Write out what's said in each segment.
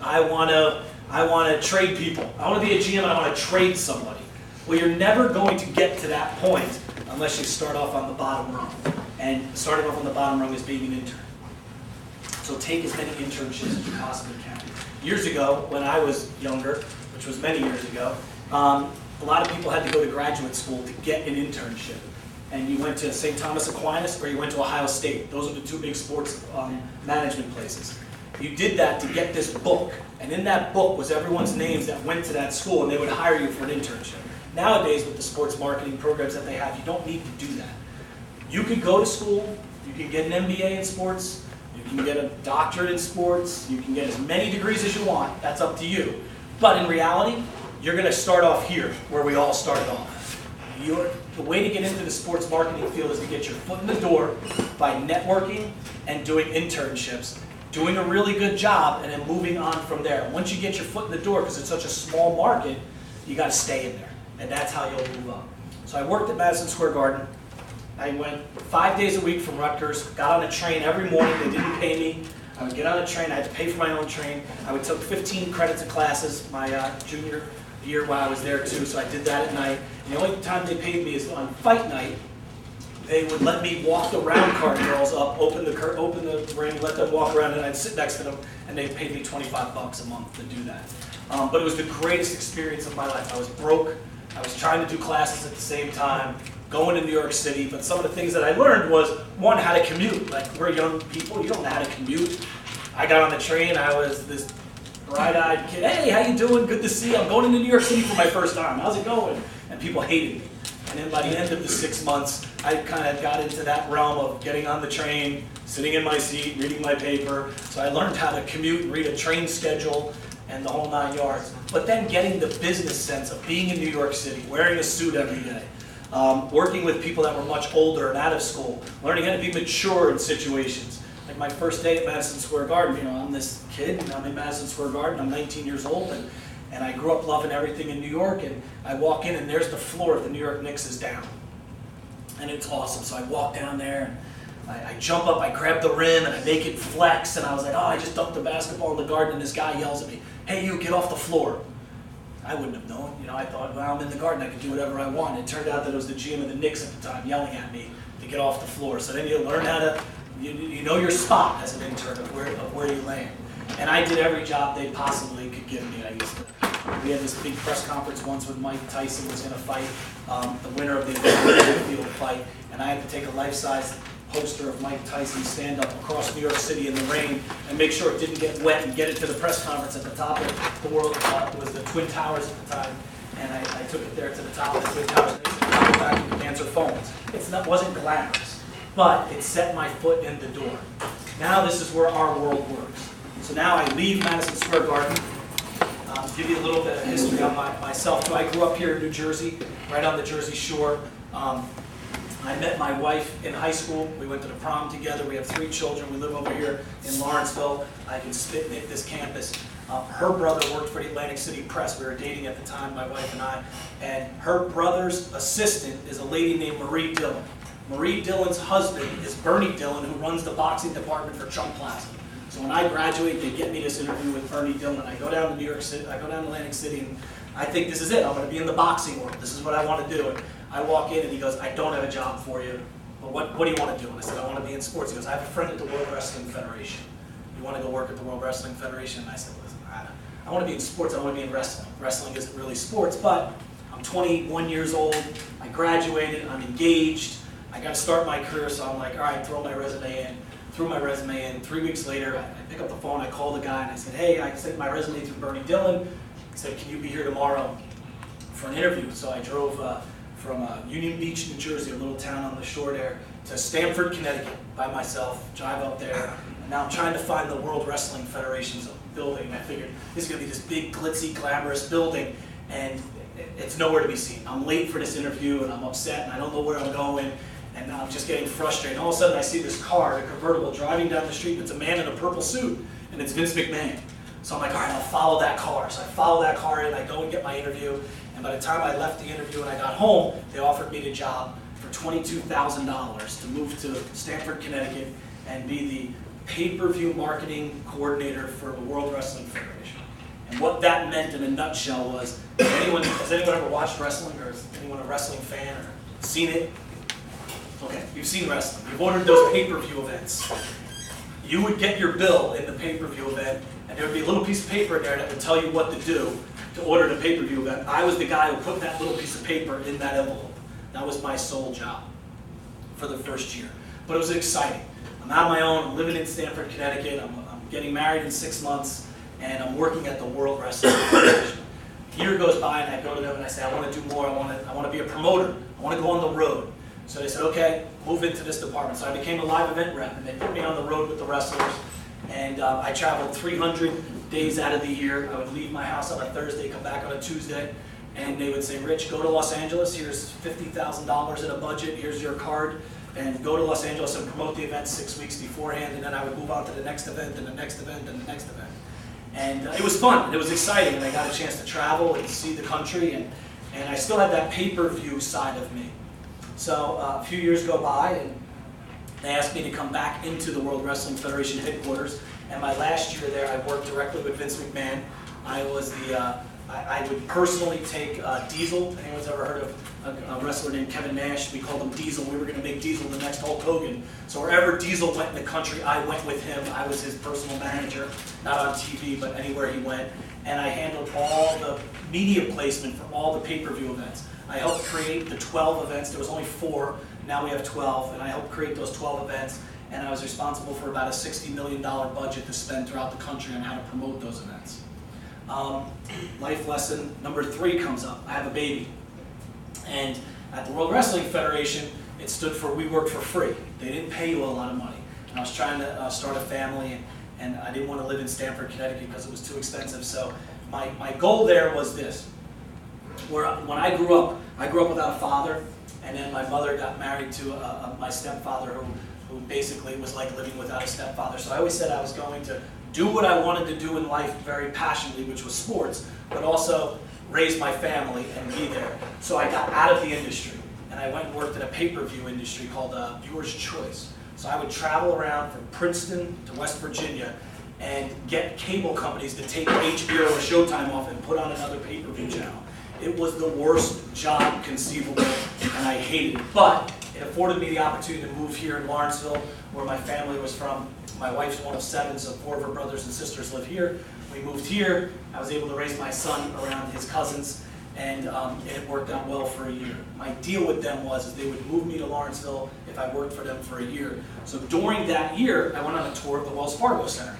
I want to trade people. I want to be a GM and I want to trade somebody. Well, you're never going to get to that point unless you start off on the bottom rung. And starting off on the bottom rung is being an intern. So take as many internships as you possibly can. Years ago, when I was younger, which was many years ago, a lot of people had to go to graduate school to get an internship. And you went to St. Thomas Aquinas or you went to Ohio State. Those are the two big sports management places. You did that to get this book. And in that book was everyone's names that went to that school, and they would hire you for an internship. Nowadays, with the sports marketing programs that they have, you don't need to do that. You could go to school, you can get an MBA in sports, you can get a doctorate in sports, you can get as many degrees as you want. That's up to you. But in reality, you're going to start off here, where we all started off. The way to get into the sports marketing field is to get your foot in the door by networking and doing internships, doing a really good job, and then moving on from there. Once you get your foot in the door, because it's such a small market, you got to stay in there, and that's how you'll move up. So I worked at Madison Square Garden. I went 5 days a week from Rutgers, got on a train every morning. They didn't pay me. I would get on a train. I had to pay for my own train. I would take 15 credits of classes my junior year while I was there too, so I did that at night. And the only time they paid me is on fight night. They would let me walk the round card girls up, open the ring, let them walk around, and I'd sit next to them, and they paid me $25 a month to do that. But it was the greatest experience of my life. I was broke. I was trying to do classes at the same time, going to New York City, but some of the things that I learned was, one, how to commute. Like, we're young people, you don't know how to commute. I got on the train, I was this bright-eyed kid. Hey, how you doing? Good to see you. I'm going into New York City for my first time. How's it going? And people hated me. And then by the end of the 6 months, I kind of got into that realm of getting on the train, sitting in my seat, reading my paper. So I learned how to commute, read a train schedule, and the whole 9 yards. But then getting the business sense of being in New York City, wearing a suit every day, working with people that were much older and out of school, learning how to be mature in situations. Like my first day at Madison Square Garden, I'm this kid, and I'm in Madison Square Garden, I'm 19 years old, and I grew up loving everything in New York, and I walk in and there's the floor of the New York Knicks is down. And it's awesome. So I walk down there, and I jump up, I grab the rim, and I make it flex, and I was like, oh, I just dunked the basketball in the garden, and this guy yells at me, hey, you, get off the floor. I wouldn't have known. I thought, well, I'm in the garden, I can do whatever I want. It turned out that it was the GM of the Knicks at the time yelling at me to get off the floor. So then you learn how to, you know your spot as an intern of where you land. And I did every job they possibly could give me. We had this big press conference once with Mike Tyson was going to fight, the winner of the field fight, and I had to take a life-size poster of Mike Tyson stand up across New York City in the rain and make sure it didn't get wet and get it to the press conference at the top of the world. It was the Twin Towers at the time, and I took it there to the top of the Twin Towers. And they said, "Go back, you can answer phones." It wasn't glamorous, but it set my foot in the door. Now this is where our world works. So now I leave Madison Square Garden. Give you a little bit of history on myself. So I grew up here in New Jersey, right on the Jersey Shore. I met my wife in high school. We went to the prom together. We have 3 children. We live over here in Lawrenceville. I can spit and hit this campus. Her brother worked for the Atlantic City Press. We were dating at the time, my wife and I. And her brother's assistant is a lady named Marie Dillon. Marie Dillon's husband is Bernie Dillon, who runs the boxing department for Trump Plaza. So when I graduate, they get me this interview with Bernie Dillon. I go down to New York City, I go down to Atlantic City, and I think this is it. I'm going to be in the boxing world. This is what I want to do. And I walk in, and he goes, I don't have a job for you, but what do you want to do? And I said, I want to be in sports. He goes, I have a friend at the World Wrestling Federation. You want to go work at the World Wrestling Federation? And I said, listen, I want to be in sports. I want to be in wrestling. Wrestling isn't really sports, but I'm 21 years old. I graduated. I'm engaged. I got to start my career, so I'm like, all right, throw my resume in. Threw my resume in. 3 weeks later, I pick up the phone, I call the guy, and I said, hey, I sent my resume through Bernie Dillon. He said, can you be here tomorrow for an interview? So I drove from Union Beach, New Jersey, a little town on the shore there, to Stamford, Connecticut by myself, drive up there. And now I'm trying to find the World Wrestling Federation's building. I figured this is going to be this big, glitzy, glamorous building, and it's nowhere to be seen. I'm late for this interview, and I'm upset, and I don't know where I'm going. And I'm just getting frustrated. All of a sudden I see this car, a convertible, driving down the street, and it's a man in a purple suit, and it's Vince McMahon. So I'm like, all right, I'll follow that car. So I follow that car in, I go and get my interview, and by the time I left the interview and I got home, they offered me the job for $22,000 to move to Stamford, Connecticut, and be pay-per-view marketing coordinator for the World Wrestling Federation. And what that meant in a nutshell was, has anyone ever watched wrestling, or is anyone a wrestling fan, or seen it? Okay, you've seen wrestling. You've ordered those pay-per-view events. You would get your bill in the pay-per-view event, and there would be a little piece of paper in there that would tell you what to do to order the pay-per-view event. I was the guy who put that little piece of paper in that envelope. That was my sole job for the first year. But it was exciting. I'm on my own, I'm living in Stamford, Connecticut, I'm getting married in 6 months, and I'm working at the World Wrestling Federation. A year goes by, and I go to them and I say, I want to do more, I want to be a promoter, I want to go on the road. So they said, okay, move into this department. So I became a live event rep, and they put me on the road with the wrestlers. And I traveled 300 days out of the year. I would leave my house on a Thursday, come back on a Tuesday, and they would say, Rich, go to Los Angeles, here's $50,000 in a budget, here's your card, and go to Los Angeles and promote the event 6 weeks beforehand, and then I would move on to the next event, and the next event, and the next event. And it was fun, it was exciting, and I got a chance to travel and see the country, and I still had that pay-per-view side of me. So a few years go by, and they asked me to come back into the World Wrestling Federation headquarters. And my last year there, I worked directly with Vince McMahon. I was I would personally take Diesel. Anyone's ever heard of a wrestler named Kevin Nash? We called him Diesel. We were going to make Diesel the next Hulk Hogan. So wherever Diesel went in the country, I went with him. I was his personal manager, not on TV, but anywhere he went. And I handled all the media placement for all the pay-per-view events. I helped create the 12 events. There was only 4. Now we have 12, and I helped create those 12 events. And I was responsible for about a $60 million budget to spend throughout the country on how to promote those events. Life lesson number 3 comes up. I have a baby. And at the World Wrestling Federation, it stood for we work for free. They didn't pay you a lot of money. And I was trying to start a family, and I didn't want to live in Stamford, Connecticut because it was too expensive. So my goal there was this. When I grew up without a father, and then my mother got married to my stepfather who basically was like living without a stepfather. So I always said I was going to do what I wanted to do in life very passionately, which was sports, but also raise my family and be there. So I got out of the industry, and I went and worked in a pay-per-view industry called Viewer's Choice. So I would travel around from Princeton to West Virginia and get cable companies to take HBO or Showtime off and put on another pay-per-view channel. It was the worst job conceivable, and I hated it. But it afforded me the opportunity to move here in Lawrenceville, where my family was from. My wife's one of 7, so 4 of her brothers and sisters live here. We moved here. I was able to raise my son around his cousins, and it worked out well for a year. My deal with them was they would move me to Lawrenceville if I worked for them for a year. So during that year, I went on a tour of the Wells Fargo Center.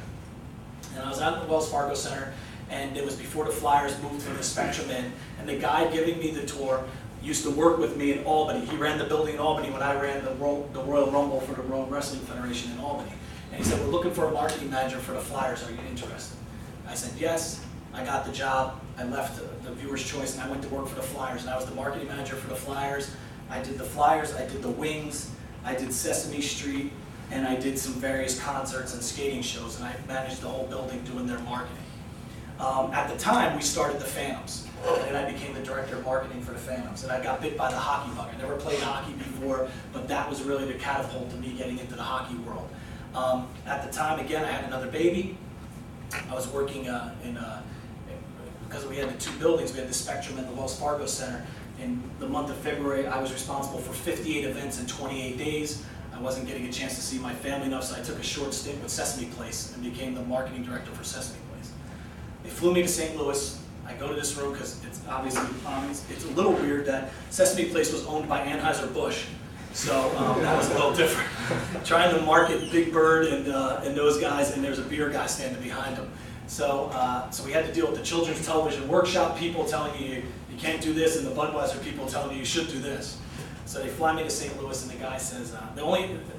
And I was out at the Wells Fargo Center, and it was before the Flyers moved from the Spectrum in, and the guy giving me the tour used to work with me in Albany. He ran the building in Albany when I ran the Royal Rumble for the World Wrestling Federation in Albany. And he said, we're looking for a marketing manager for the Flyers, are you interested? I said, yes. I got the job. I left the Viewer's Choice, and I went to work for the Flyers, and I was the marketing manager for the Flyers. I did the Flyers, I did the Wings, I did Sesame Street, and I did some various concerts and skating shows, and I managed the whole building doing their marketing. At the time, we started the Phantoms, and I became the director of marketing for the Phantoms, and I got bit by the hockey bug. I never played hockey before, but that was really the catapult to me getting into the hockey world. At the time, again, I had another baby. I was working because we had the 2 buildings, we had the Spectrum and the Wells Fargo Center. In the month of February, I was responsible for 58 events in 28 days. I wasn't getting a chance to see my family enough, so I took a short stint with Sesame Place and became the marketing director for Sesame Place. They flew me to St. Louis. I go to this room because it's obviously, it's a little weird that Sesame Place was owned by Anheuser-Busch. So that was a little different. Trying to market Big Bird and those guys, and there's a beer guy standing behind them. So we had to deal with the Children's Television Workshop people telling you you can't do this, and the Budweiser people telling you should do this. So they fly me to St. Louis, and the guy says,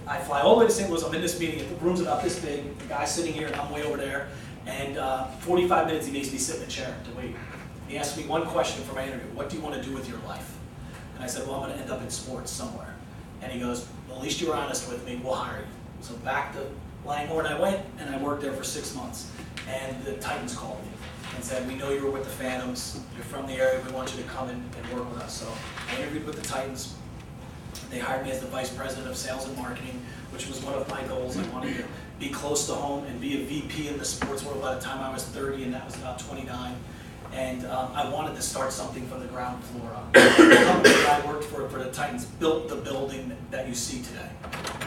I fly all the way to St. Louis, I'm in this meeting, the room's about this big, the guy's sitting here, and I'm way over there, and 45 minutes he makes me sit in a chair to wait. He asked me one question for my interview, what do you want to do with your life? And I said, well, I'm going to end up in sports somewhere. And he goes, well, at least you were honest with me, we'll hire you. So back to Langhorne I went, and I worked there for 6 months. And the Titans called me and said, we know you were with the Phantoms, you're from the area, we want you to come and work with us. So I interviewed with the Titans. They hired me as the Vice President of Sales and Marketing, which was one of my goals. I wanted to be close to home, and be a VP in the sports world by the time I was 30, and that was about 29. And I wanted to start something from the ground floor up. The company that I worked for the Titans, built the building that you see today.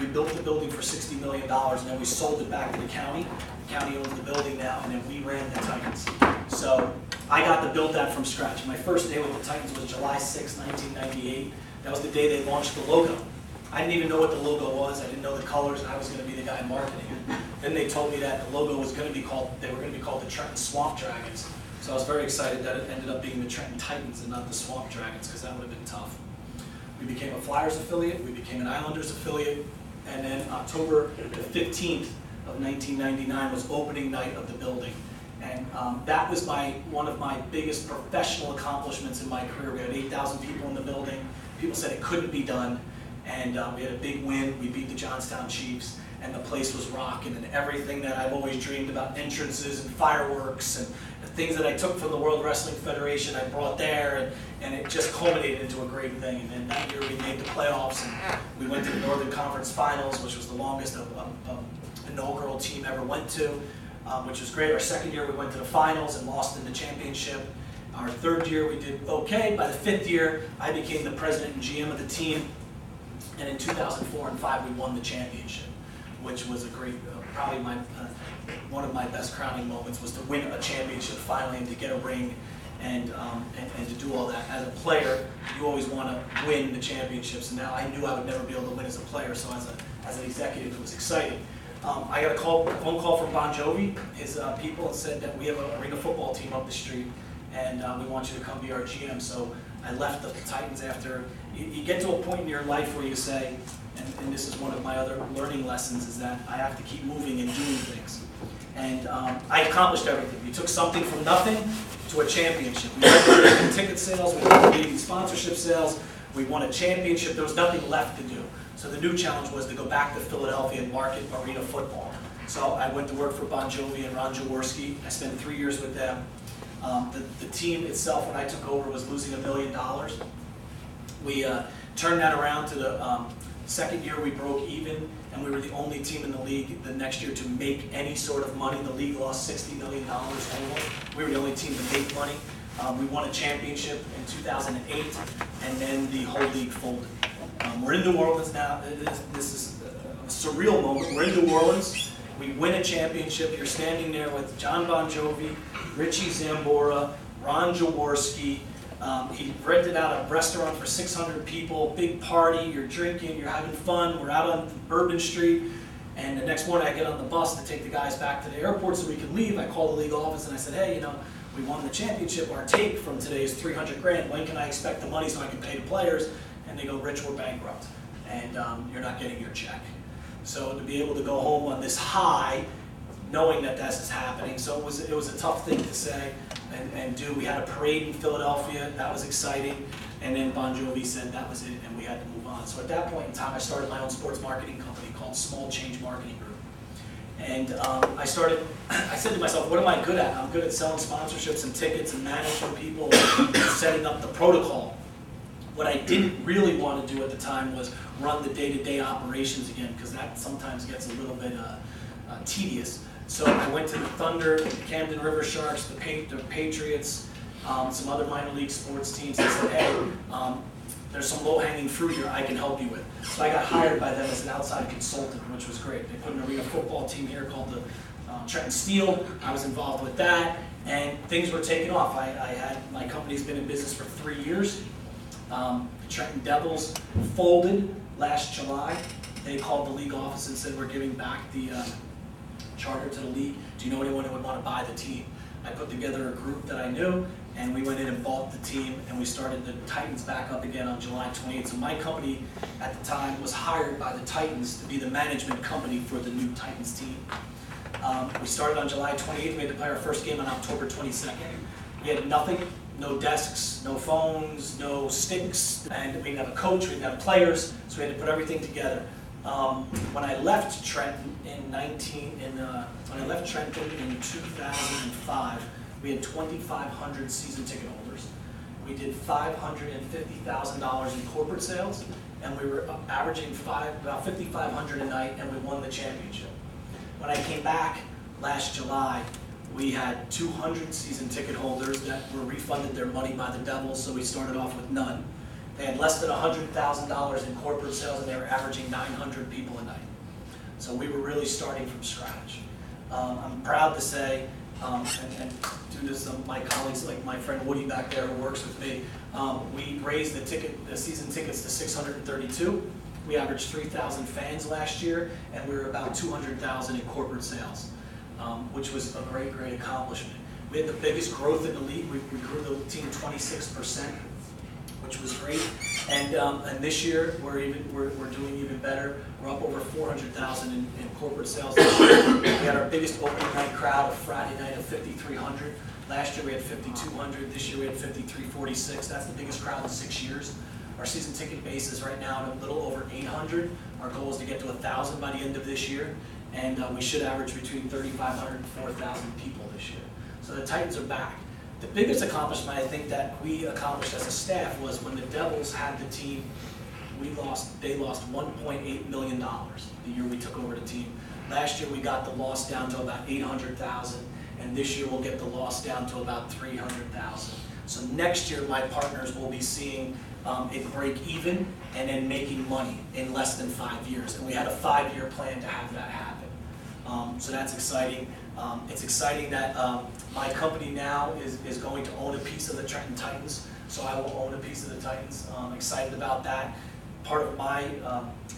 We built the building for $60 million, and then we sold it back to the county. The county owns the building now, and then we ran the Titans. So I got to build that from scratch. My first day with the Titans was July 6, 1998. That was the day they launched the logo. I didn't even know what the logo was. I didn't know the colors, and I was going to be the guy marketing it. Then they told me that the logo was going to be called, they were going to be called the Trenton Swamp Dragons. So I was very excited that it ended up being the Trenton Titans and not the Swamp Dragons, because that would have been tough. We became a Flyers affiliate, we became an Islanders affiliate, and then October the 15th of 1999 was opening night of the building. And that was one of my biggest professional accomplishments in my career. We had 8,000 people in the building. People said it couldn't be done, and we had a big win. We beat the Johnstown Chiefs, and the place was rocking, and everything that I've always dreamed about, entrances and fireworks and things that I took from the World Wrestling Federation, I brought there, and it just culminated into a great thing. And then that year we made the playoffs, and we went to the Northern Conference Finals, which was the longest an inaugural team ever went to, which was great. Our second year we went to the finals and lost in the championship. Our third year we did okay. By the fifth year, I became the president and GM of the team, and in 2004 and 5 we won the championship, which was a great, probably one of my best crowning moments, was to win a championship finally and to get a ring and to do all that. As a player, you always want to win the championships, and now I knew I would never be able to win as a player, so as an executive it was exciting. I got a phone call from Bon Jovi, his people, and said that we have an arena football team up the street, and we want you to come be our GM. So I left the Titans after. You get to a point in your life where you say, and this is one of my other learning lessons, is that I have to keep moving and doing things. And I accomplished everything. We took something from nothing to a championship. We went to leading ticket sales, we went to leading sponsorship sales, we won a championship. There was nothing left to do. So the new challenge was to go back to Philadelphia and market arena football. So I went to work for Bon Jovi and Ron Jaworski. I spent 3 years with them. The team itself, when I took over, was losing $1 million. We turned that around to the second year we broke even, and we were the only team in the league the next year to make any sort of money. The league lost $60 million total. We were the only team to make money. We won a championship in 2008, and then the whole league folded. We're in New Orleans now. This is a surreal moment. We're in New Orleans. We win a championship. You're standing there with John Bon Jovi, Richie Zambora, Ron Jaworski. He rented out a restaurant for 600 people, big party, you're drinking, you're having fun. We're out on Bourbon Street, and the next morning I get on the bus to take the guys back to the airport so we can leave. I call the league office and I said, hey, we won the championship. Our take from today is 300 grand. When can I expect the money so I can pay the players? And they go, Rich, we're bankrupt, and you're not getting your check. So to be able to go home on this high, knowing that this is happening, so it was a tough thing to say and do. We had a parade in Philadelphia, that was exciting, and then Bon Jovi said that was it, and we had to move on. So at that point in time, I started my own sports marketing company called Small Change Marketing Group. And I said to myself, what am I good at? I'm good at selling sponsorships and tickets and managing people and setting up the protocol. What I didn't really want to do at the time was run the day-to-day operations again, because that sometimes gets a little bit tedious. So I went to the Thunder, the Camden River Sharks, the Patriots, some other minor league sports teams, and said, hey, there's some low-hanging fruit here I can help you with. So I got hired by them as an outside consultant, which was great. They put an arena football team here called the Trenton Steel. I was involved with that, and things were taking off. My company's been in business for 3 years. Trenton Devils folded last July. They called the league office and said, we're giving back the charter to the league. Do you know anyone who would want to buy the team? I put together a group that I knew, and we went in and bought the team, and we started the Titans back up again on July 28th. So my company at the time was hired by the Titans to be the management company for the new Titans team. We started on July 28th. We had to play our first game on October 22nd. We had nothing. No desks, no phones, no sticks, and we didn't have a coach, we didn't have players, so we had to put everything together. When I left Trenton in 2005, we had 2,500 season ticket holders. We did $550,000 in corporate sales, and we were averaging about 5,500 a night, and we won the championship. when I came back last July, we had 200 season ticket holders that were refunded their money by the Devils, so we started off with none. They had less than $100,000 in corporate sales, and they were averaging 900 people a night. So we were really starting from scratch. I'm proud to say, and due to some of my colleagues, like my friend Woody back there who works with me, we raised the season tickets to 632. We averaged 3,000 fans last year, and we were about 200,000 in corporate sales, which was a great, great accomplishment. We had the biggest growth in the league. We grew the team 26%, which was great. And this year we're doing even better. We're up over 400,000 in corporate sales this year. We had our biggest opening night crowd of Friday night of 5,300. Last year we had 5,200. This year we had 5,346. That's the biggest crowd in 6 years. Our season ticket base is right now at a little over 800. Our goal is to get to 1,000 by the end of this year, and we should average between 3,500 and 4,000 people this year. So the Titans are back. The biggest accomplishment I think that we accomplished as a staff was when the Devils had the team. They lost $1.8 million the year we took over the team. Last year we got the loss down to about 800,000, and this year we'll get the loss down to about 300,000. So next year my partners will be seeing it break even and then making money in less than 5 years. And we had a 5-year plan to have that happen. So that's exciting. It's exciting that my company now is going to own a piece of the Trenton Titans. So I will own a piece of the Titans. I'm excited about that. Part of my,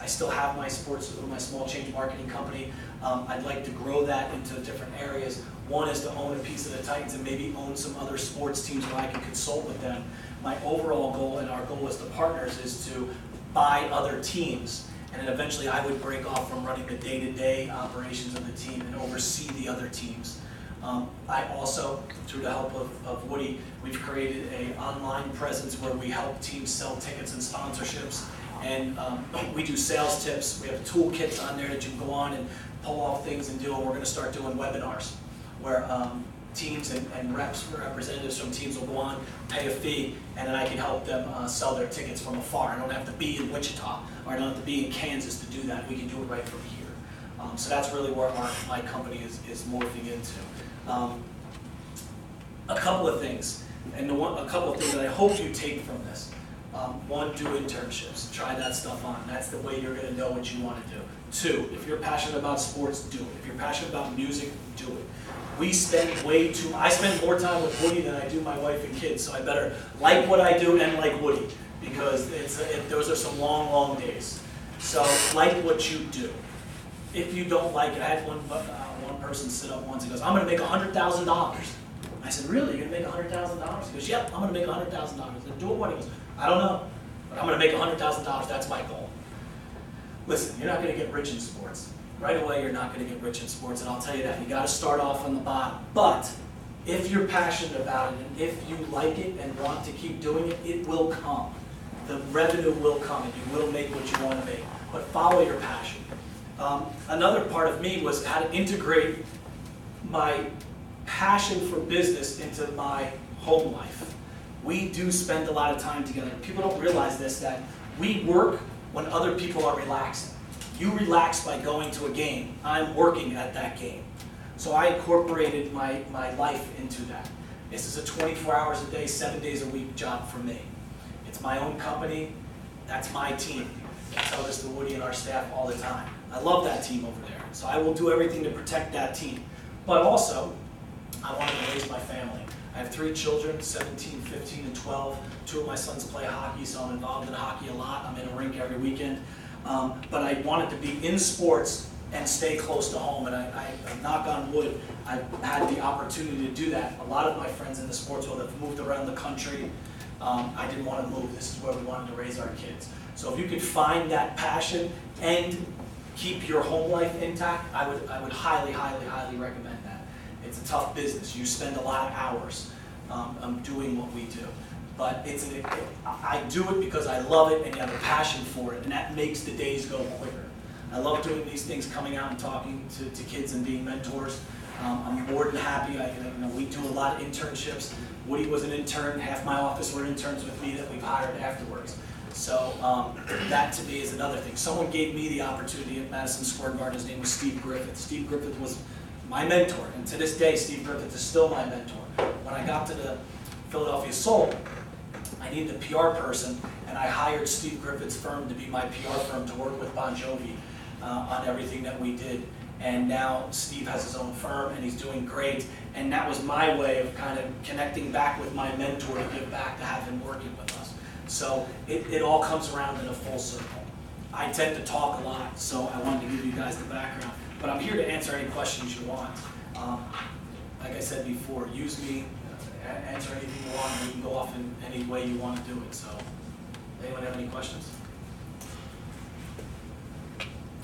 I still have my small change marketing company. I'd like to grow that into different areas. One is to own a piece of the Titans and maybe own some other sports teams where I can consult with them. My overall goal and our goal as the partners is to buy other teams, and then eventually I would break off from running the day-to-day operations of the team and oversee the other teams. I also, through the help of Woody, we've created an online presence where we help teams sell tickets and sponsorships, and we do sales tips. We have toolkits on there that you can go on and pull off things and do, and we're going to start doing webinars where teams and representatives from teams will go on, pay a fee, and then I can help them sell their tickets from afar. I don't have to be in Wichita, or I don't have to be in Kansas to do that. We can do it right from here. So that's really where my company is morphing into. A couple of things, and a couple of things that I hope you take from this. One, do internships. Try that stuff on. That's the way you're going to know what you want to do. Two, if you're passionate about sports, do it. If you're passionate about music, do it. I spend more time with Woody than I do my wife and kids, so I better like what I do and like Woody, because those are some long, long days. So like what you do. If you don't like it, I had one person sit up once and goes, I'm going to make $100,000. I said, really, you're going to make $100,000? He goes, yep, I'm going to make $100,000. I said, do it what? He goes, I don't know, but I'm going to make $100,000. That's my goal. Listen, you're not going to get rich in sports. Right away, you're not going to get rich in sports, and I'll tell you that. You got to start off on the bottom. But if you're passionate about it, and if you like it and want to keep doing it, it will come. The revenue will come, and you will make what you want to make. But follow your passion. Another part of me was how to integrate my passion for business into my home life. We do spend a lot of time together. People don't realize this, that we work when other people are relaxing. You relax by going to a game. I'm working at that game. So I incorporated my life into that. This is a 24 hours a day, 7 days a week job for me. It's my own company. That's my team. I tell this to Woody and our staff all the time. I love that team over there. So I will do everything to protect that team. But also, I wanted to raise my family. I have 3 children, 17, 15, and 12. 2 of my sons play hockey, so I'm involved in hockey a lot. I'm in a rink every weekend. But I wanted to be in sports and stay close to home, and I knock on wood, I've had the opportunity to do that. A lot of my friends in the sports world have moved around the country. I didn't want to move. This is where we wanted to raise our kids. So if you could find that passion and keep your home life intact, I would highly, highly, highly recommend that. It's a tough business. You spend a lot of hours doing what we do. But I do it because I love it and you have a passion for it, and that makes the days go quicker. I love doing these things, coming out and talking to kids and being mentors. I'm more than happy. We do a lot of internships. Woody was an intern. Half my office were interns with me that we've hired afterwards. So that to me is another thing. Someone gave me the opportunity at Madison Square Garden. His name was Steve Griffith. Steve Griffith was my mentor, and to this day, Steve Griffith is still my mentor. When I got to the Philadelphia Soul, I needed a PR person, and I hired Steve Griffith's firm to be my PR firm to work with Bon Jovi on everything that we did. And now Steve has his own firm, and he's doing great. And that was my way of kind of connecting back with my mentor to give back to have him working with us. So it all comes around in a full circle. I tend to talk a lot, so I wanted to give you guys the background. But I'm here to answer any questions you want. Like I said before, use me, answer anything you want, and you can go off in any way you want to do it. So, anyone have any questions?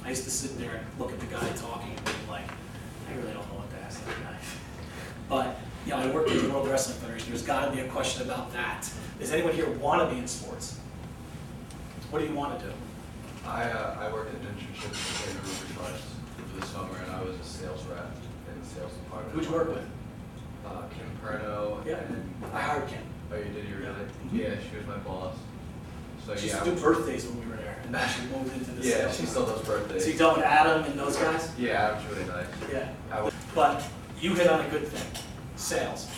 I used to sit there and look at the guy talking and be like, I really don't know what to ask that guy. But, you know, I work at the World Wrestling Federation. There's got to be a question about that. Does anyone here want to be in sports? What do you want to do? I worked an internship at the Ruby Trust for the summer, and I was a sales rep in the sales department. Who'd you work with? Kim Perno. Yeah, and I hired Kim. Oh, you did? You really? Mm-hmm. Yeah, she was my boss. So She yeah. used to do birthdays when we were there, and now she moved into the Yeah, sales. she still does birthdays. So you dealt with Adam and those guys? Yeah, Adam's really nice. Yeah. But you hit on a good thing, sales.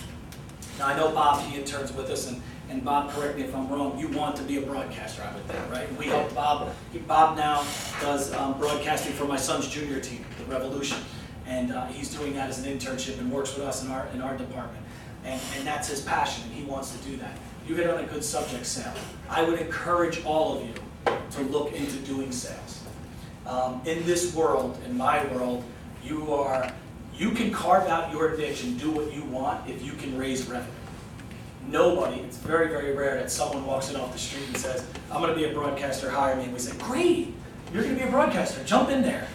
Now I know Bob, he interns with us, and Bob, correct me if I'm wrong, you want to be a broadcaster, I would think, right? We help Bob. Bob now does broadcasting for my son's junior team, the Revolution. And he's doing that as an internship and works with us in our department. And that's his passion, and he wants to do that. You hit on a good subject, sales. I would encourage all of you to look into doing sales. In this world, in my world, you can carve out your niche and do what you want if you can raise revenue. Nobody, it's very, very rare that someone walks in off the street and says, I'm going to be a broadcaster, hire me. And we say, great, you're going to be a broadcaster, jump in there.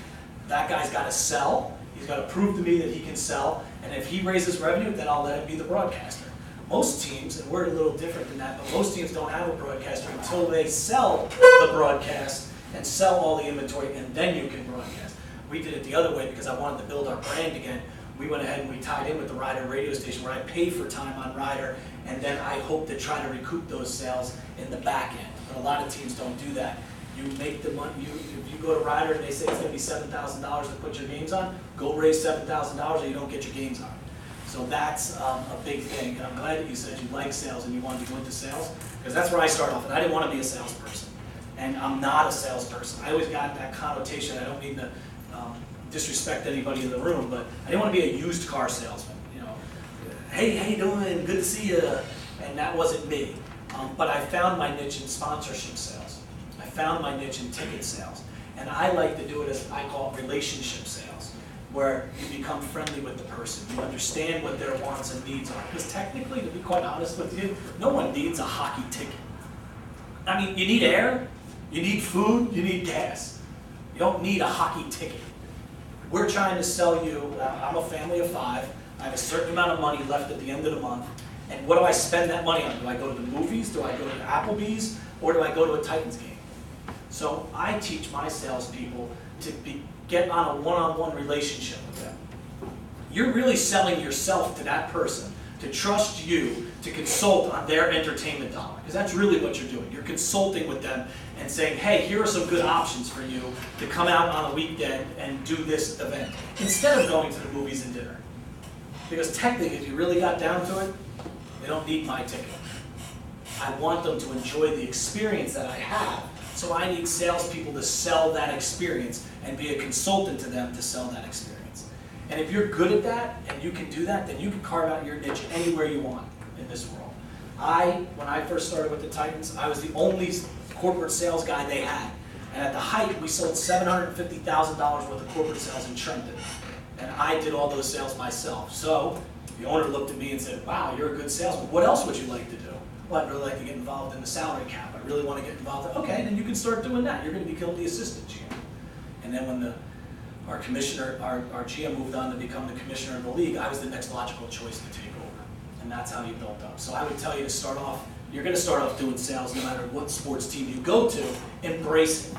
That guy's got to sell. He's got to prove to me that he can sell. And if he raises revenue, then I'll let him be the broadcaster. Most teams, and we're a little different than that, but most teams don't have a broadcaster until they sell the broadcast and sell all the inventory, and then you can broadcast. We did it the other way because I wanted to build our brand again. We went ahead and we tied in with the Rider radio station where I pay for time on Rider, and then I hope to try to recoup those sales in the back end. But a lot of teams don't do that. You make the money, if you go to Rider and they say it's going to be $7,000 to put your games on, go raise $7,000 or you don't get your games on. So that's a big thing, and I'm glad that you said you like sales and you wanted to go into sales, because that's where I started off, and I didn't want to be a salesperson. And I'm not a salesperson. I always got that connotation. I don't mean to disrespect anybody in the room, but I didn't want to be a used car salesman. You know, hey, how you doing? Good to see you. And that wasn't me. But I found my niche in sponsorship sales. I found my niche in ticket sales. And I like to do it as I call it relationship sales, where you become friendly with the person. You understand what their wants and needs are. Because technically, to be quite honest with you, no one needs a hockey ticket. I mean, you need air, you need food, you need gas. You don't need a hockey ticket. We're trying to sell you, I'm a family of 5, I have a certain amount of money left at the end of the month, and what do I spend that money on? Do I go to the movies, do I go to Applebee's, or do I go to a Titans game? So I teach my salespeople to get on a one-on-one relationship with them. You're really selling yourself to that person, to trust you to consult on their entertainment dollar, because that's really what you're doing. You're consulting with them and saying, hey, here are some good options for you to come out on a weekend and do this event, instead of going to the movies and dinner. Because technically, if you really got down to it, they don't need my ticket. I want them to enjoy the experience that I have, so I need salespeople to sell that experience and be a consultant to them to sell that experience. And if you're good at that, and you can do that, then you can carve out your niche anywhere you want in this world. When I first started with the Titans, I was the only corporate sales guy they had. And at the height, we sold $750,000 worth of corporate sales in Trenton. And I did all those sales myself. So the owner looked at me and said, wow, you're a good salesman. What else would you like to do? Well, I'd really like to get involved in the salary cap. I really want to get involved. Okay, then you can start doing that. You're going to become the assistant GM. And then when our commissioner, our GM moved on to become the commissioner of the league, I was the next logical choice to take over. And that's how you built up. So I would tell you to start off, you're going to start off doing sales no matter what sports team you go to. Embrace it.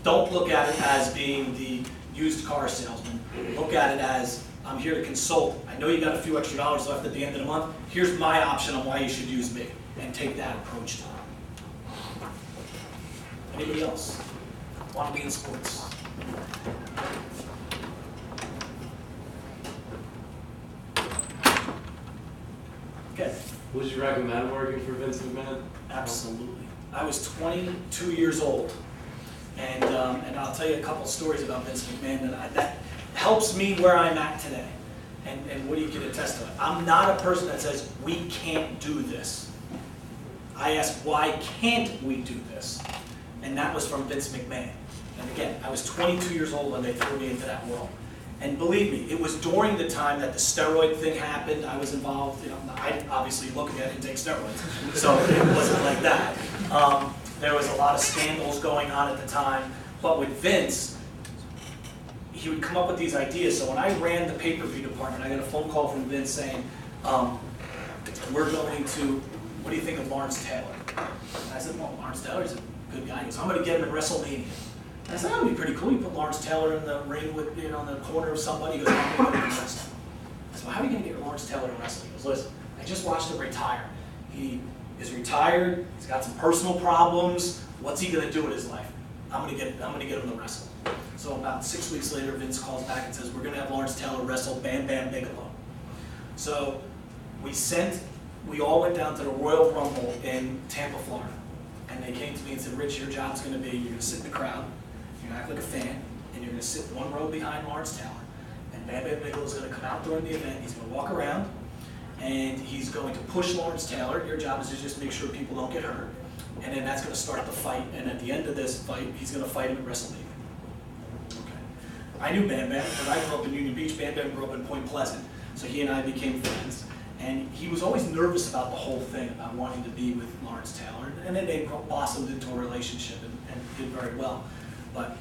Don't look at it as being the used car salesman. Look at it as, I'm here to consult. I know you got a few extra dollars left at the end of the month. Here's my option on why you should use me. And take that approach to it. Anybody else want to be in sports? Okay. Would you recommend working for Vince McMahon? Absolutely. I was 22 years old, and I'll tell you a couple stories about Vince McMahon that helps me where I'm at today. And Woody can attest to it. I'm not a person that says, we can't do this. I ask, why can't we do this? And that was from Vince McMahon. And again, I was 22 years old when they threw me into that world. And believe me, it was during the time that the steroid thing happened. I was involved, you know, I obviously looking at it and take steroids, so it wasn't like that. There was a lot of scandals going on at the time, but with Vince, he would come up with these ideas. So when I ran the pay-per-view department, I got a phone call from Vince saying, we're going to, what do you think of Lawrence Taylor? And I said, well, Lawrence Taylor's a good guy. He goes, I'm going to get him in WrestleMania. And I said, that would be pretty cool. You put Lawrence Taylor in the ring with, you know, in the corner of somebody. He goes, I'm going to get him in wrestling. I said, well, how are you going to get Lawrence Taylor in wrestling? He goes, listen, I just watched him retire. He is retired. He's got some personal problems. What's he going to do with his life? I'm going to get him to wrestle. So about 6 weeks later, Vince calls back and says, we're going to have Lawrence Taylor wrestle Bam Bam Bigelow. So we all went down to the Royal Rumble in Tampa, Florida. And they came to me and said, Rich, your job's going to be, you're going to sit in the crowd, you're going to act like a fan, and you're going to sit one row behind Lawrence Taylor. And Bam Bam Bigelow's going to come out during the event, he's going to walk around, and he's going to push Lawrence Taylor. Your job is to just make sure people don't get hurt. And then that's going to start the fight. And at the end of this fight, he's going to fight him at WrestleMania. I knew Bam Bam because I grew up in Union Beach. Bam Bam grew up in Point Pleasant. So he and I became friends. And he was always nervous about the whole thing, about wanting to be with Lawrence Taylor. And then they blossomed into a relationship and did very well. But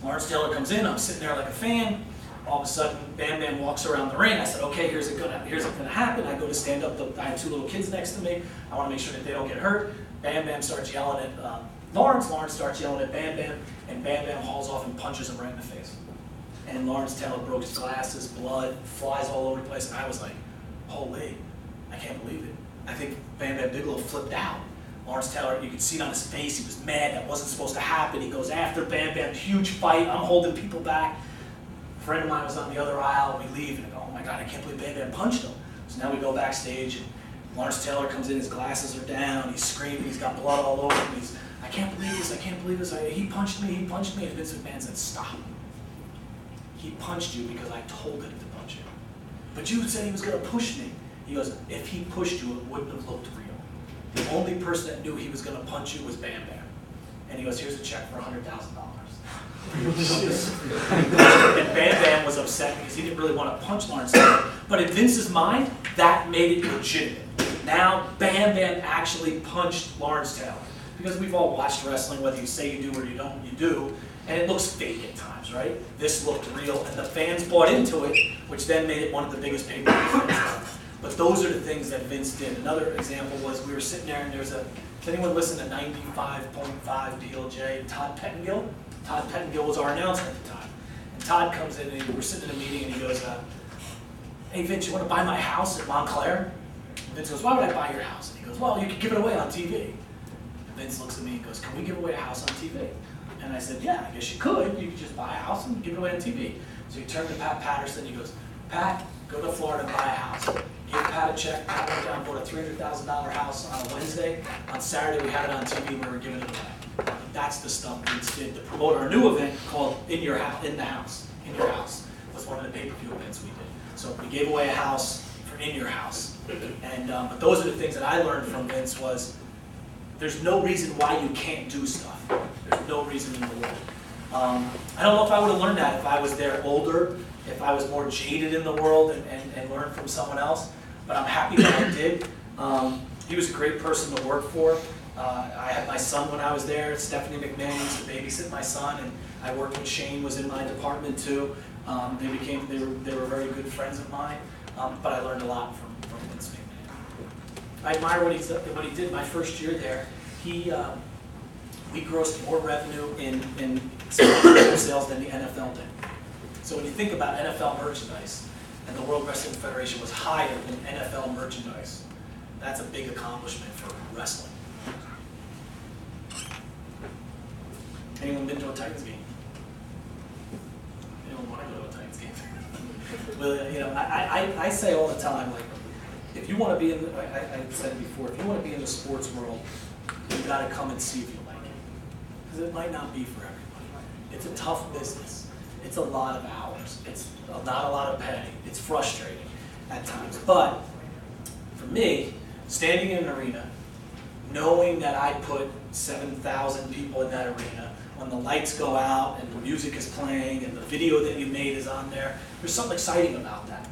Lawrence Taylor comes in, I'm sitting there like a fan. All of a sudden, Bam Bam walks around the ring. I said, okay, here's what's gonna happen. I go to stand up, I have two little kids next to me. I wanna make sure that they don't get hurt. Bam Bam starts yelling at Lawrence starts yelling at Bam Bam, and Bam Bam hauls off and punches him right in the face. And Lawrence Taylor broke his glasses, blood flies all over the place, and I was like, holy, I can't believe it. I think Bam Bam Bigelow flipped out. Lawrence Taylor, you could see it on his face, he was mad, that wasn't supposed to happen. He goes after Bam Bam, huge fight, I'm holding people back. A friend of mine was on the other aisle, we leave, and I go, oh my God, I can't believe Bam Bam punched him. So now we go backstage, and Lawrence Taylor comes in, his glasses are down, he's screaming, he's got blood all over him, I can't believe this, I can't believe this, he punched me, and Vince McMahon said, stop. He punched you because I told him to punch you. But you said he was going to push me. He goes, if he pushed you, it wouldn't have looked real. The only person that knew he was going to punch you was Bam Bam. And he goes, here's a check for $100,000. And Bam Bam was upset because he didn't really want to punch Lawrence Taylor. But in Vince's mind, that made it legitimate. Now, Bam Bam actually punched Lawrence Taylor. Because we've all watched wrestling, whether you say you do or you don't, you do. And it looks fake at times, right? This looked real, and the fans bought into it, which then made it one of the biggest pay-per-views. But those are the things that Vince did. Another example was we were sitting there, and does anyone listen to 95.5 DLJ, Todd Pettengill? Todd Pettengill was our announcer at the time. And Todd comes in, and we're sitting in a meeting, and he goes, hey Vince, you want to buy my house at Montclair? And Vince goes, why would I buy your house? And he goes, well, you could give it away on TV. And Vince looks at me and goes, can we give away a house on TV? And I said, yeah, I guess you could. You could just buy a house and give it away on TV. So he turned to Pat Patterson, he goes, Pat, go to Florida and buy a house. Give Pat a check. Pat went down and bought a $300,000 house on a Wednesday. On Saturday, we had it on TV, we were giving it away. That's the stuff Vince did to promote our new event called In Your House, In the House. In Your House was one of the pay-per-view events we did. So we gave away a house for In Your House. And but those are the things that I learned from Vince was, there's no reason why you can't do stuff. There's no reason in the world. I don't know if I would have learned that if I was there older, if I was more jaded in the world and learned from someone else, but I'm happy that I did. He was a great person to work for. I had my son when I was there. Stephanie McMahon used to babysit my son, and I worked with Shane, was in my department too. They were very good friends of mine, but I learned a lot from Vince McMahon. I admire what he did my first year there. We grossed more revenue in sales than the NFL did. So when you think about NFL merchandise, and the World Wrestling Federation was higher than NFL merchandise, that's a big accomplishment for wrestling. Anyone been to a Titans game? Anyone want to go to a Titans game? Well, you know, I say all the time, like, if you want to be in, I said it before, if you want to be in the sports world, you've got to come and see if you like it. Because it might not be for everybody. It's a tough business. It's a lot of hours. It's not a lot of pay. It's frustrating at times. But for me, standing in an arena, knowing that I put 7,000 people in that arena, when the lights go out and the music is playing and the video that you made is on there, there's something exciting about that.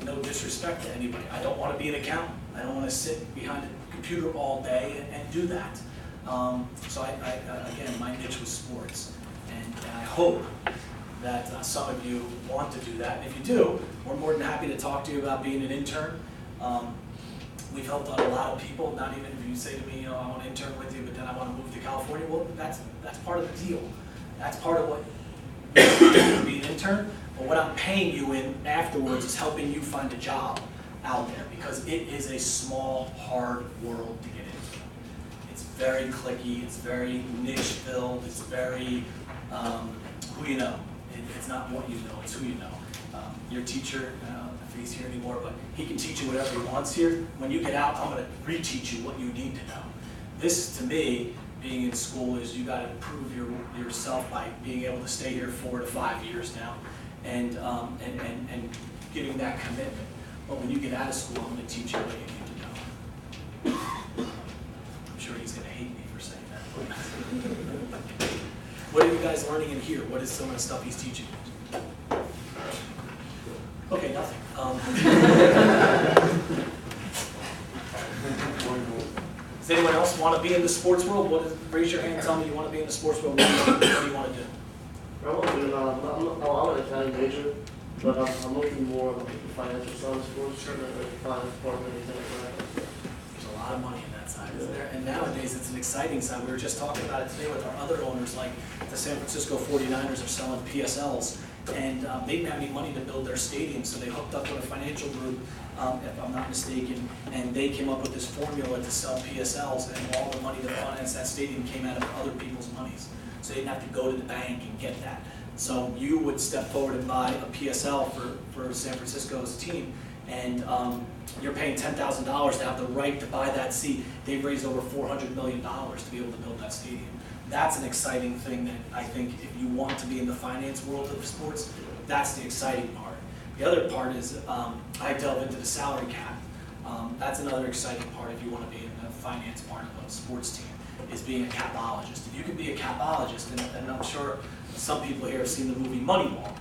No disrespect to anybody. I don't want to be an accountant. I don't want to sit behind a computer all day and do that. So again, my niche was sports. And I hope that some of you want to do that. And if you do, we're more than happy to talk to you about being an intern. We've helped out a lot of people, not even if you say to me, you know, I want to intern with you, but then I want to move to California. Well, that's part of the deal. That's part of what you do to be an intern. But what I'm paying you in afterwards is helping you find a job out there, because it is a small, hard world to get into. It's very cliquey, it's very niche-filled, it's very who you know. It's not what you know, it's who you know. Your teacher, if he's here anymore, but he can teach you whatever he wants here. When you get out, I'm going to reteach you what you need to know. This, to me, being in school, is you got to improve yourself by being able to stay here 4 to 5 years now, and giving that commitment. But when you get out of school, I'm going to teach you what you need to know. I'm sure he's going to hate me for saying that. What are you guys learning in here? What is some of the stuff he's teaching you? Okay, nothing. Does anyone else want to be in the sports world? Raise your hand, tell me you want to be in the sports world. What do you want to do? I want to do, I'm an accounting major, but I'm looking more of the financial side of sports, the finance department, anything like that. There's a lot of money in that side, isn't there? And nowadays it's an exciting side. We were just talking about it today with our other owners, like the San Francisco 49ers are selling PSLs, and they didn't have any money to build their stadium, so they hooked up with a financial group, if I'm not mistaken, and they came up with this formula to sell PSLs, and all the money to finance that stadium came out of other people's monies. So they didn't have to go to the bank and get that. So you would step forward and buy a PSL for San Francisco's team, and you're paying $10,000 to have the right to buy that seat. They've raised over $400 million to be able to build that stadium. That's an exciting thing that I think if you want to be in the finance world of sports, that's the exciting part. The other part is I delve into the salary cap. That's another exciting part if you want to be in the finance part of a sports team, is being a capologist. If you can be a capologist, and I'm sure some people here have seen the movie Moneyball,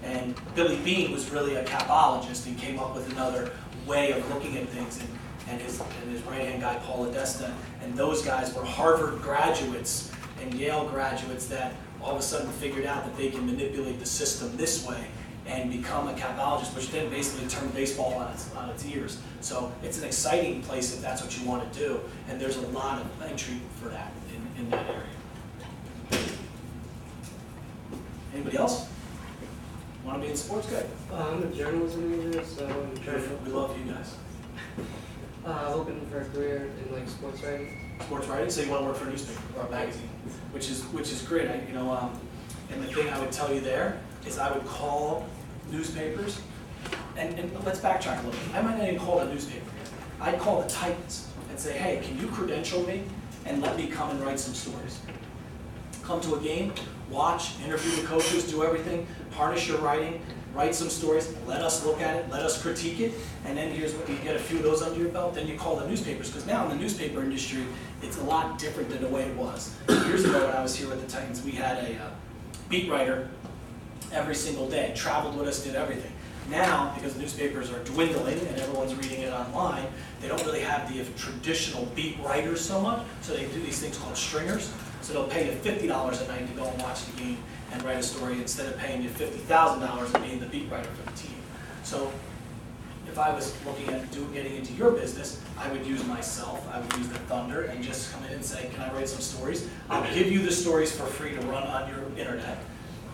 and Billy Beane was really a capologist and came up with another way of looking at things, and his right-hand guy, Paul Adesta, and those guys were Harvard graduates and Yale graduates that all of a sudden figured out that they can manipulate the system this way and become a capologist, which then basically turned baseball on its ears. So it's an exciting place if that's what you want to do, and there's a lot of entry for that in that area. Anybody else? Want to be in sports? Good. I'm a journalism major, so We love you guys. hoping for a career in like sports writing. Sports writing, so you want to work for a newspaper or a magazine, which is great. And the thing I would tell you there is I would call newspapers, and let's backtrack a little bit. I might not even call it a newspaper yet. I'd call the Titans and say, hey, can you credential me and let me come and write some stories? Come to a game, watch, interview the coaches, do everything, harness your writing, write some stories, let us look at it, let us critique it, and then here's what you get a few of those under your belt, then you call the newspapers, because now in the newspaper industry, it's a lot different than the way it was. Years ago when I was here with the Titans, we had a beat writer every single day, traveled with us, did everything. Now, because newspapers are dwindling and everyone's reading it online, they don't really have the traditional beat writers so much, so they do these things called stringers. So they'll pay you $50 a night to go and watch the game and write a story instead of paying you $50,000 and being the beat writer for the team. So if I was looking at getting into your business, I would use myself, I would use the Thunder, and just come in and say, can I write some stories? I'll give you the stories for free to run on your internet,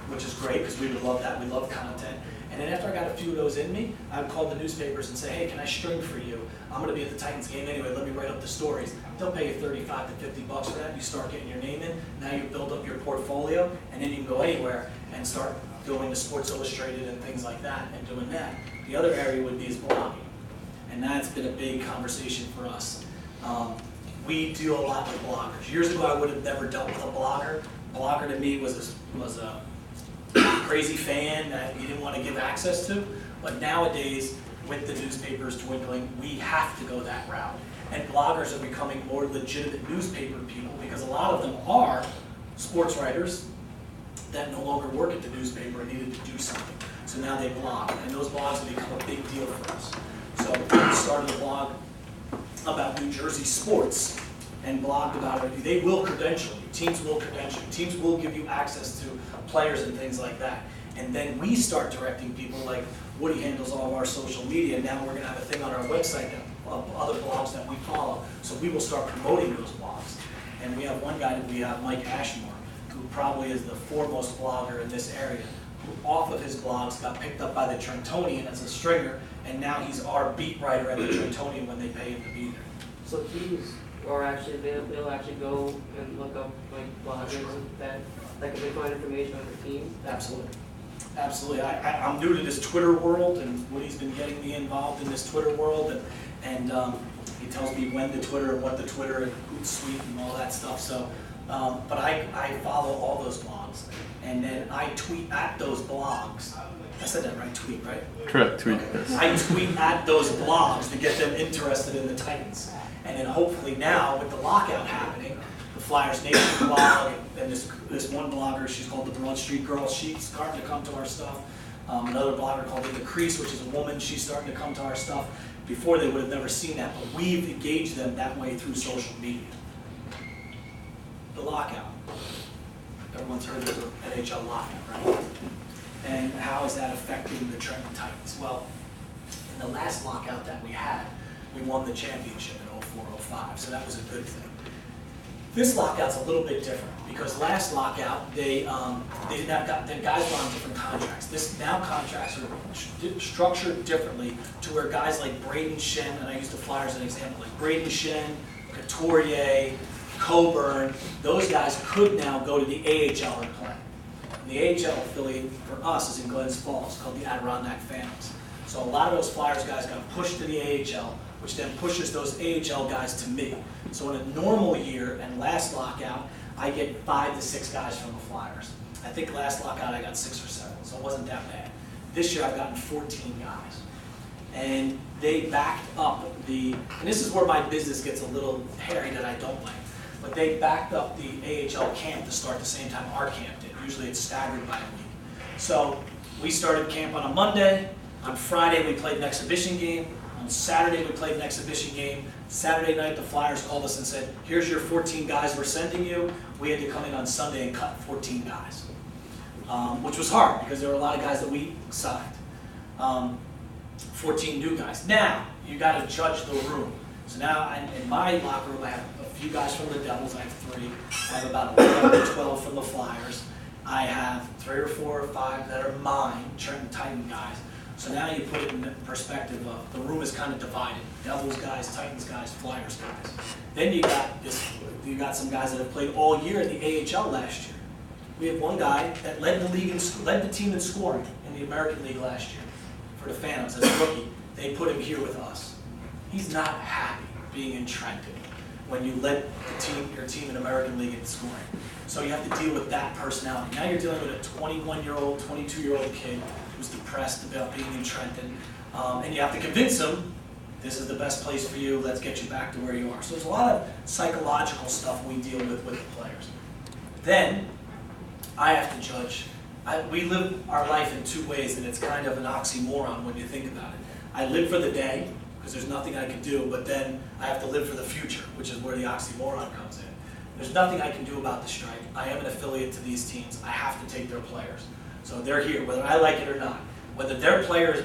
which is great because we would love that, we love content. And then after I got a few of those in me, I would call the newspapers and say, hey, can I string for you? I'm gonna be at the Titans game anyway, let me write up the stories. They'll pay you 35 to 50 bucks for that. You start getting your name in, now you build up your portfolio, and then you can go anywhere and start going to Sports Illustrated and things like that and doing that. The other area would be is blogging. And that's been a big conversation for us. We deal a lot with bloggers. Years ago, I would have never dealt with a blogger. Blogger to me was a crazy fan that you didn't want to give access to. But nowadays, with the newspapers dwindling, we have to go that route. And bloggers are becoming more legitimate newspaper people because a lot of them are sports writers that no longer work at the newspaper and needed to do something. So now they blog, and those blogs have become a big deal for us. So we started a blog about New Jersey sports and blogged about it. They will credential you, teams will credential you, teams will give you access to players and things like that. And then we start directing people, like Woody handles all of our social media, and now we're gonna have a thing on our website that, of other blogs that we follow. So we will start promoting those blogs. And we have one guy that we have, Mike Ashmore, who probably is the foremost blogger in this area, who off of his blogs got picked up by the Trentonian as a stringer, and now he's our beat writer at the Trentonian when they pay him to be there. So teams are actually, they'll actually go and look up like bloggers that can they find information on the team? Absolutely. Absolutely. I'm new to this Twitter world, and Woody's been getting me involved in this Twitter world, and he tells me when the Twitter and what the Twitter and Hootsuite and all that stuff. So, but I follow all those blogs, and then I tweet at those blogs. I said that right, tweet, right? Correct, tweet. Okay. Yes. I tweet at those blogs to get them interested in the Titans. And then hopefully now, with the lockout happening, the Flyers Nation blog, and this one blogger, she's called the Broad Street Girl, she's starting to come to our stuff. Another blogger called In the Crease, which is a woman, she's starting to come to our stuff. Before they would have never seen that, but we've engaged them that way through social media. The lockout. Everyone's heard of the NHL lockout, right? And how is that affecting the Trenton Titans? Well, in the last lockout that we had, we won the championship in 04-05, so that was a good thing. This lockout's a little bit different because last lockout they didn't have the guys were on different contracts. This now contracts are structured differently to where guys like Braden Shen, and I use the Flyers as an example, like Braden Shen, Couturier, Coburn, those guys could now go to the AHL and play. And the AHL affiliate for us is in Glens Falls, called the Adirondack Phantoms. So a lot of those Flyers guys got pushed to the AHL, which then pushes those AHL guys to me. So in a normal year and last lockout, I get 5 to 6 guys from the Flyers. I think last lockout I got 6 or 7, so it wasn't that bad. This year I've gotten 14 guys. And they backed up and this is where my business gets a little hairy that I don't like, but they backed up the AHL camp to start the same time our camp did. Usually it's staggered by a week. So we started camp on a Monday. On Friday we played an exhibition game. On Saturday, we played an exhibition game. Saturday night, the Flyers called us and said, here's your 14 guys we're sending you. We had to come in on Sunday and cut 14 guys, which was hard because there were a lot of guys that we signed. 14 new guys. Now, you got to judge the room. So now, in my locker room, I have a few guys from the Devils. I have 3. I have about 11 or 12 from the Flyers. I have 3 or 4 or 5 that are mine, Trenton Titan guys. So now you put it in the perspective of the room is kind of divided. Devils guys, Titans guys, Flyers guys. Then you got some guys that have played all year in the AHL last year. We have one guy that led the team in scoring in the American League last year for the Phantoms as a rookie. They put him here with us. He's not happy being in Trenton when you led your team in American League in scoring. So you have to deal with that personality. Now you're dealing with a 21-year-old, 22-year-old kid who's depressed about being in Trenton, and you have to convince him, this is the best place for you, let's get you back to where you are. So there's a lot of psychological stuff we deal with the players. Then, I have to judge. We live our life in 2 ways, and it's kind of an oxymoron when you think about it. I live for the day, because there's nothing I can do, but then I have to live for the future, which is where the oxymoron comes in. There's nothing I can do about the strike. I am an affiliate to these teams. I have to take their players. So they're here, whether I like it or not. Whether their player is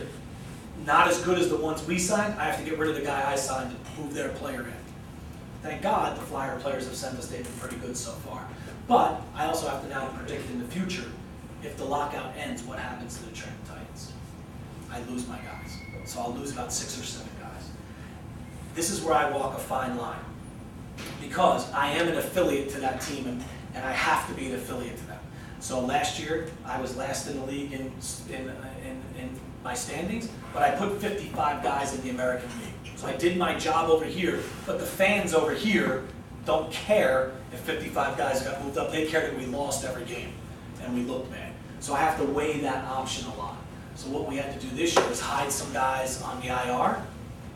not as good as the ones we signed, I have to get rid of the guy I signed to move their player in. Thank God the Flyer players have sent us, they've been pretty good so far. But I also have to now predict in the future, if the lockout ends, what happens to the Trenton Titans. I lose my guys. So I'll lose about 6 or 7 guys. This is where I walk a fine line, because I am an affiliate to that team, and I have to be an affiliate to them. So last year, I was last in the league in my standings, but I put 55 guys in the American League. So I did my job over here, but the fans over here don't care if 55 guys got moved up. They care that we lost every game and we looked bad. So I have to weigh that option a lot. So what we had to do this year is hide some guys on the IR.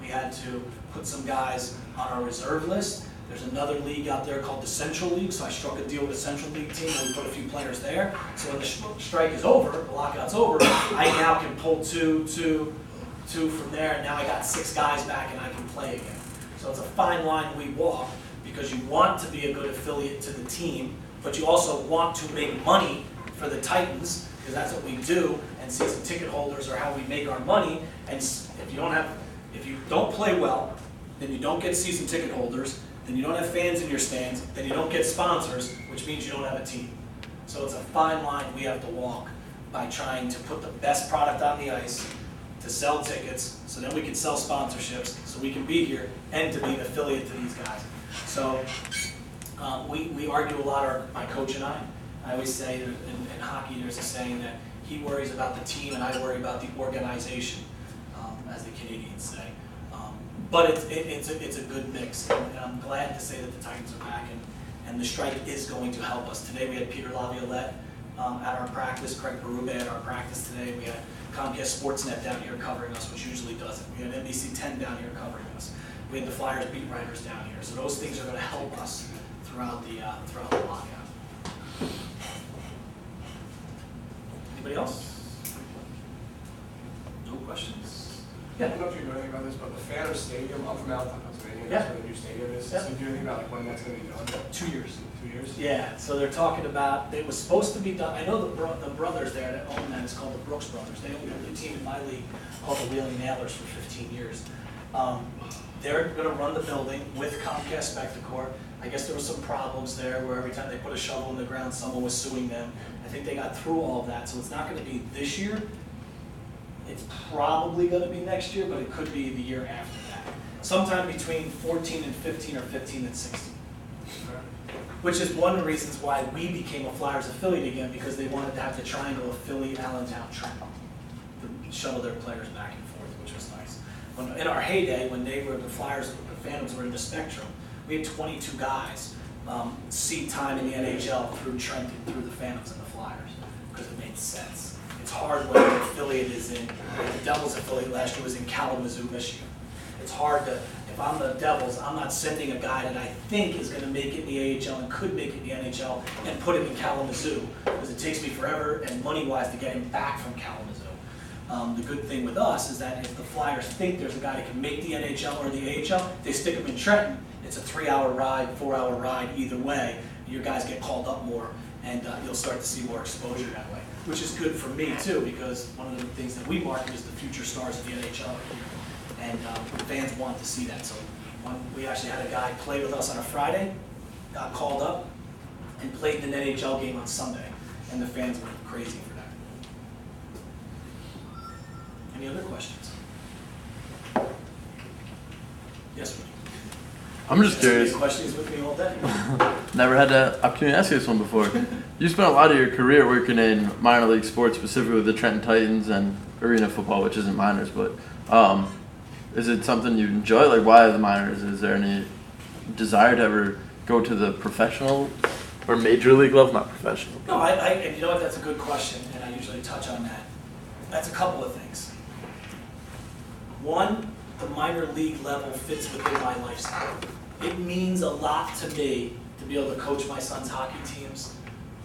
We had to put some guys on our reserve list. There's another league out there called the Central League, so I struck a deal with the Central League team and we put a few players there. So when the strike is over, the lockout's over, I now can pull two from there, and now I got 6 guys back and I can play again. So it's a fine line we walk, because you want to be a good affiliate to the team, but you also want to make money for the Titans, because that's what we do, and season ticket holders are how we make our money. And if you don't play well, then you don't get season ticket holders, then you don't have fans in your stands, then you don't get sponsors, which means you don't have a team. So it's a fine line we have to walk by trying to put the best product on the ice, to sell tickets, so then we can sell sponsorships, so we can be here, and to be an affiliate to these guys. So we argue a lot, my coach and I. I always say in hockey there's a saying that he worries about the team and I worry about the organization, as the Canadians say. But it's a good mix, and I'm glad to say that the Titans are back, and the strike is going to help us. Today we had Peter Laviolette at our practice, Craig Berube at our practice today. We had Comcast Sportsnet down here covering us, which usually doesn't. We had NBC 10 down here covering us. We had the Flyers beat writers down here. So those things are going to help us throughout the lockout. Anybody else? No questions? I don't know if you know anything about this, but the Phantom Stadium up from Allentown, Pennsylvania, that's where the new stadium is. Yeah. So do you know anything about like when that's going to be done? 2 years. 2 years? Yeah, so they're talking about, it was supposed to be done, I know the brothers there that own that, it's called the Brooks Brothers. They own a team in my league called the Wheeling Nailers for 15 years. They're going to run the building with Comcast Spectacor. I guess there were some problems there where every time they put a shovel in the ground, someone was suing them. I think they got through all of that, so it's not going to be this year. It's probably going to be next year, but it could be the year after that. Sometime between 14 and 15 or 15 and 16. Which is one of the reasons why we became a Flyers affiliate again, because they wanted to have the triangle of Philly, Allentown, Trenton to shuttle their players back and forth, which was nice. In our heyday, when they were the Flyers, the Phantoms were in the Spectrum, we had 22 guys see time in the NHL through Trenton, through the Phantoms and the Flyers, because it made sense. It's hard when the affiliate is in, the Devils affiliate last year was in Kalamazoo, Michigan. It's hard to, if I'm the Devils, I'm not sending a guy that I think is going to make it in the AHL and could make it in the NHL and put him in Kalamazoo, because it takes me forever and money-wise to get him back from Kalamazoo. The good thing with us is that if the Flyers think there's a guy that can make the NHL or the AHL, they stick him in Trenton. It's a 3-hour ride, 4-hour ride, either way. Your guys get called up more, and you'll start to see more exposure that way, which is good for me too, because one of the things that we market is the future stars of the NHL. And fans want to see that. So we actually had a guy play with us on a Friday, got called up, and played in an NHL game on Sunday. And the fans went crazy for that. Any other questions? Yes, Rudy. I'm just curious. Questions with me all day. Never had the opportunity to ask you this one before. You spent a lot of your career working in minor league sports, specifically with the Trenton Titans and arena football, which isn't minors, but is it something you enjoy? Like, why the minors? Is there any desire to ever go to the professional or major league level? Not professional. No, and you know what, that's a good question, and I usually touch on that. That's a couple of things. One, the minor league level fits within my lifestyle. It means a lot to me to be able to coach my son's hockey teams.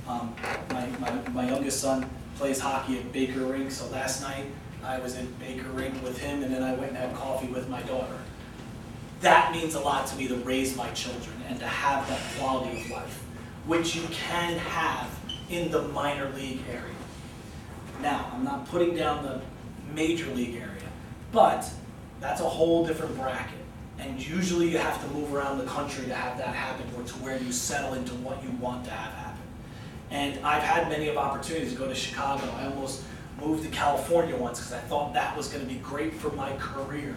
My youngest son plays hockey at Baker Rink, so last night I was in Baker Rink with him, and then I went and had coffee with my daughter. That means a lot to me to raise my children and to have that quality of life, which you can have in the minor league area. Now, I'm not putting down the major league area, but that's a whole different bracket. And usually you have to move around the country to have that happen, or to where you settle into what you want to have happen. And I've had many of opportunities to go to Chicago. I almost moved to California once because I thought that was going to be great for my career.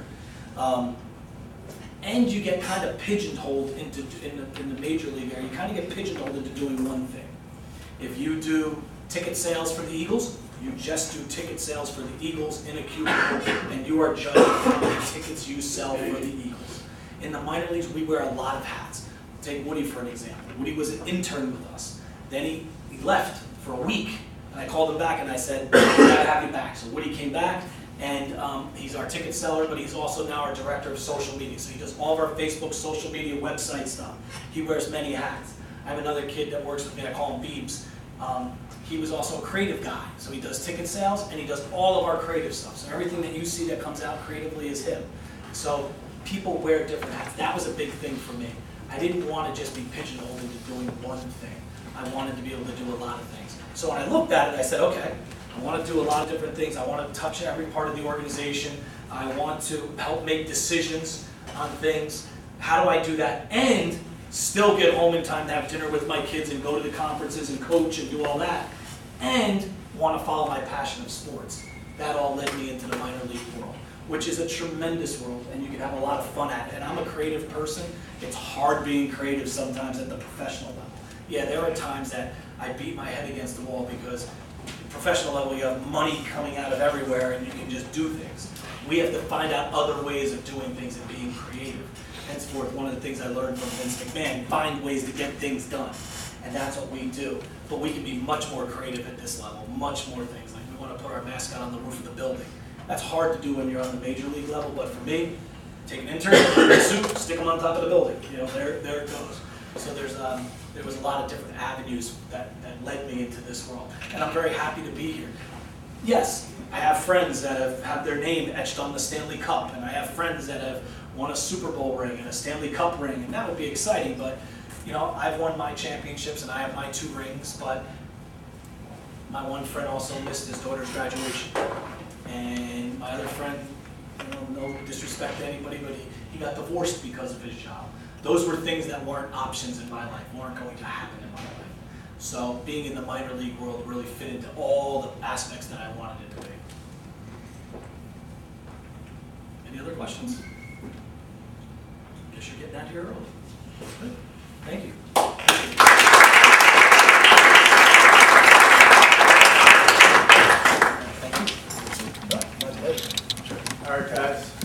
And you get kind of pigeonholed in the major league area. You kind of get pigeonholed into doing one thing. If you do ticket sales for the Eagles, you just do ticket sales for the Eagles in a cubicle, and you are judged on how many tickets you sell for the Eagles. In the minor leagues, we wear a lot of hats. Take Woody for an example. Woody was an intern with us. Then he left for a week, and I called him back and I said, "We gotta have you back." So Woody came back, and he's our ticket seller, but he's also now our director of social media. So he does all of our Facebook, social media, website stuff. He wears many hats. I have another kid that works with me, I call him Beebs. He was also a creative guy. So he does ticket sales and he does all of our creative stuff. So everything that you see that comes out creatively is him. So people wear different hats. That was a big thing for me. I didn't want to just be pigeonholed into doing one thing. I wanted to be able to do a lot of things. So when I looked at it, I said, okay, I want to do a lot of different things. I want to touch every part of the organization. I want to help make decisions on things. How do I do that? And still get home in time to have dinner with my kids and go to the conferences and coach and do all that, and want to follow my passion of sports. That all led me into the minor league world, which is a tremendous world, and you can have a lot of fun at it. And I'm a creative person. It's hard being creative sometimes at the professional level. Yeah, there are times that I beat my head against the wall because at the professional level you have money coming out of everywhere and you can just do things. We have to find out other ways of doing things and being creative. Henceforth, one of the things I learned from Vince McMahon, find ways to get things done. And that's what we do. But we can be much more creative at this level, much more things. Like we want to put our mascot on the roof of the building. That's hard to do when you're on the major league level, but for me, take an intern, put a suit, stick them on top of the building. You know, there it goes. So there was a lot of different avenues that led me into this world. And I'm very happy to be here. Yes, I have friends that have had their name etched on the Stanley Cup, and I have friends that have won a Super Bowl ring and a Stanley Cup ring, and that would be exciting, but you know, I've won my championships and I have my 2 rings, but my one friend also missed his daughter's graduation. And my other friend, you know, no disrespect to anybody, but he got divorced because of his job. Those were things that weren't options in my life, weren't going to happen in my life. So being in the minor league world really fit into all the aspects that I wanted it to be. Any other questions? Guess you're getting out here early. Good. Thank you. Thank you. All right, guys.